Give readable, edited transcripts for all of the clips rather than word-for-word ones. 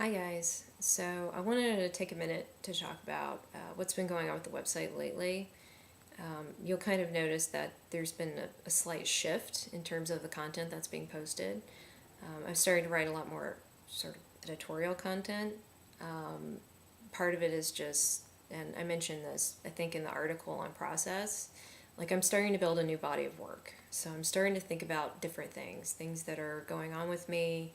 Hi guys. So I wanted to take a minute to talk about what's been going on with the website lately. You'll kind of notice that there's been a slight shift in terms of the content that's being posted. I'm starting to write a lot more sort of editorial content. Um, Part of it is just, and I mentioned this, I think, in the article on process, like I'm starting to build a new body of work. So I'm starting to think about different things that are going on with me,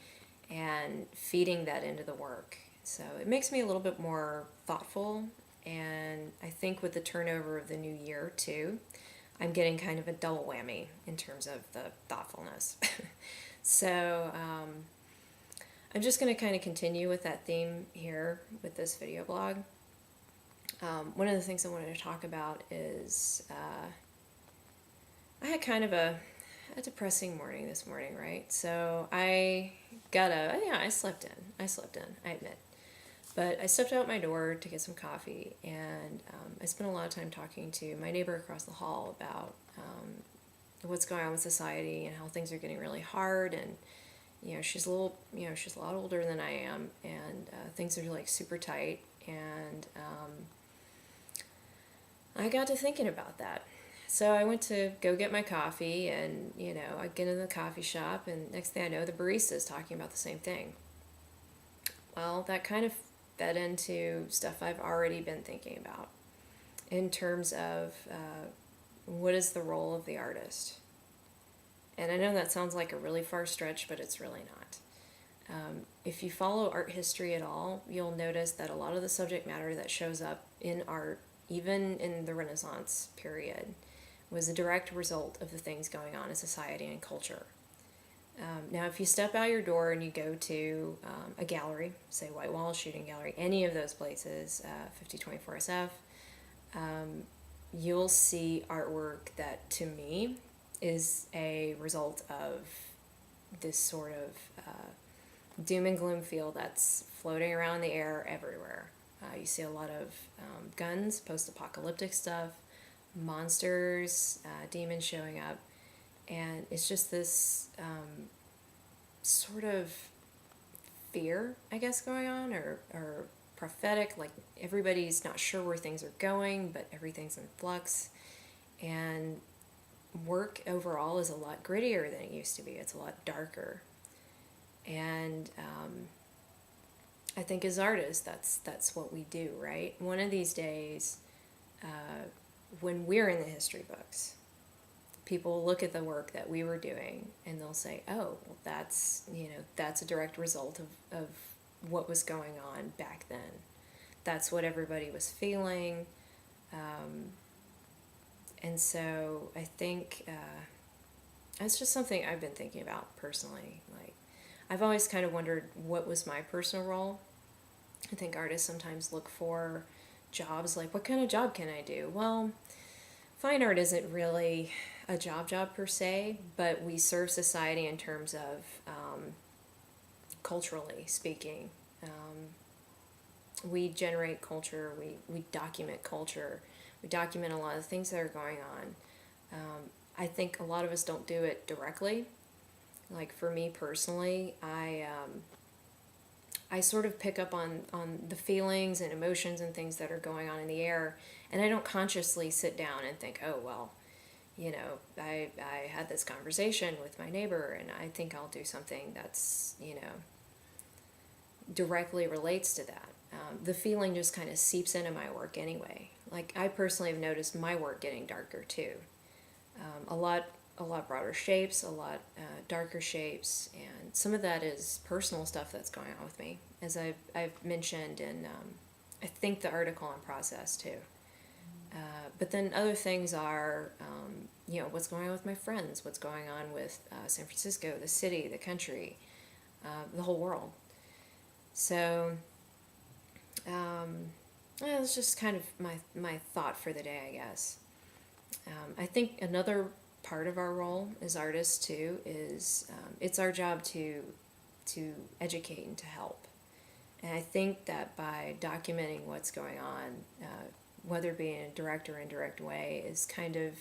and feeding that into the work. So it makes me a little bit more thoughtful, and I think with the turnover of the new year too, I'm getting kind of a double whammy in terms of the thoughtfulness. So I'm just going to kind of continue with that theme here with this video blog. One of the things I wanted to talk about is I had kind of a depressing morning this morning, right? So I slept in. I admit. But I stepped out my door to get some coffee, and I spent a lot of time talking to my neighbor across the hall about what's going on with society and how things are getting really hard. And she's a lot older than I am, and things are like super tight. And I got to thinking about that. So I went to go get my coffee, and I get in the coffee shop, and next thing I know, the barista is talking about the same thing. Well, that kind of fed into stuff I've already been thinking about in terms of what is the role of the artist. And I know that sounds like a really far stretch, but it's really not. If you follow art history at all, you'll notice that a lot of the subject matter that shows up in art, even in the Renaissance period, was a direct result of the things going on in society and culture. Now, if you step out your door and you go to a gallery, say White Wall Shooting Gallery, any of those places, 5024 SF, you'll see artwork that, to me, is a result of this sort of doom and gloom feel that's floating around in the air everywhere. You see a lot of guns, post-apocalyptic stuff, monsters, demons showing up, and it's just this sort of fear, I guess, going on, or prophetic, like everybody's not sure where things are going, but everything's in flux. And work overall is a lot grittier than it used to be. It's a lot darker. And I think as artists, that's what we do, right? One of these days, when we're in the history books, people look at the work that we were doing and they'll say, oh, well, that's a direct result of what was going on back then. That's what everybody was feeling. And so I think that's just something I've been thinking about personally. Like, I've always kind of wondered what was my personal role. I think artists sometimes look for jobs, like, what kind of job can I do? Well, fine art isn't really a job per se, but we serve society in terms of culturally speaking. We generate culture, we document culture, we document a lot of things that are going on. I think a lot of us don't do it directly. Like for me personally, I sort of pick up on the feelings and emotions and things that are going on in the air, and I don't consciously sit down and think, oh, well, I had this conversation with my neighbor, and I think I'll do something that's, directly relates to that. The feeling just kind of seeps into my work anyway. Like, I personally have noticed my work getting darker too. A lot broader shapes, a lot darker shapes, and some of that is personal stuff that's going on with me, as I've mentioned in, I think, the article on process too. But then other things are, what's going on with my friends, what's going on with San Francisco, the city, the country, the whole world. So it's just kind of my thought for the day, I guess. I think another part of our role as artists too is it's our job to educate and to help. And I think that by documenting what's going on, whether it be in a direct or indirect way, is kind of,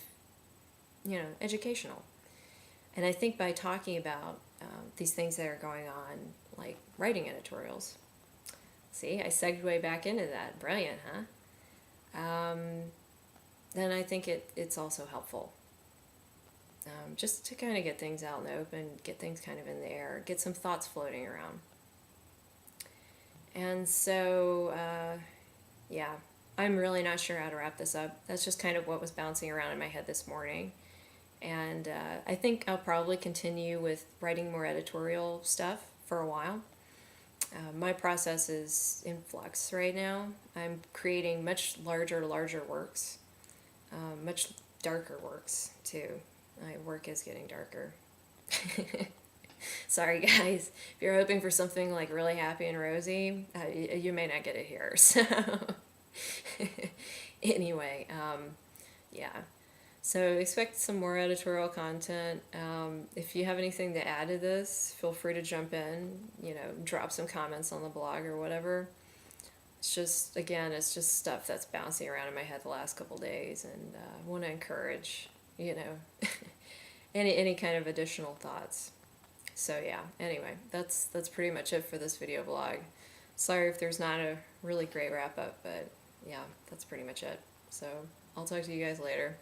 educational. And I think by talking about these things that are going on, like writing editorials, See, I segued back into that. Brilliant, huh? Then I think it's also helpful. Just to kind of get things out in the open, get things kind of in the air, get some thoughts floating around. And so, yeah, I'm really not sure how to wrap this up. That's just kind of what was bouncing around in my head this morning. And I think I'll probably continue with writing more editorial stuff for a while. My process is in flux right now. I'm creating much larger works, much darker works too. My work is getting darker. Sorry guys, if you're hoping for something like really happy and rosy, you may not get it here. So anyway, yeah. So expect some more editorial content. If you have anything to add to this, feel free to jump in, drop some comments on the blog or whatever. It's just, again, it's just stuff that's bouncing around in my head the last couple days, and I want to encourage, any kind of additional thoughts. So yeah, anyway, that's pretty much it for this video blog. Sorry if there's not a really great wrap up, but yeah, that's pretty much it. So I'll talk to you guys later.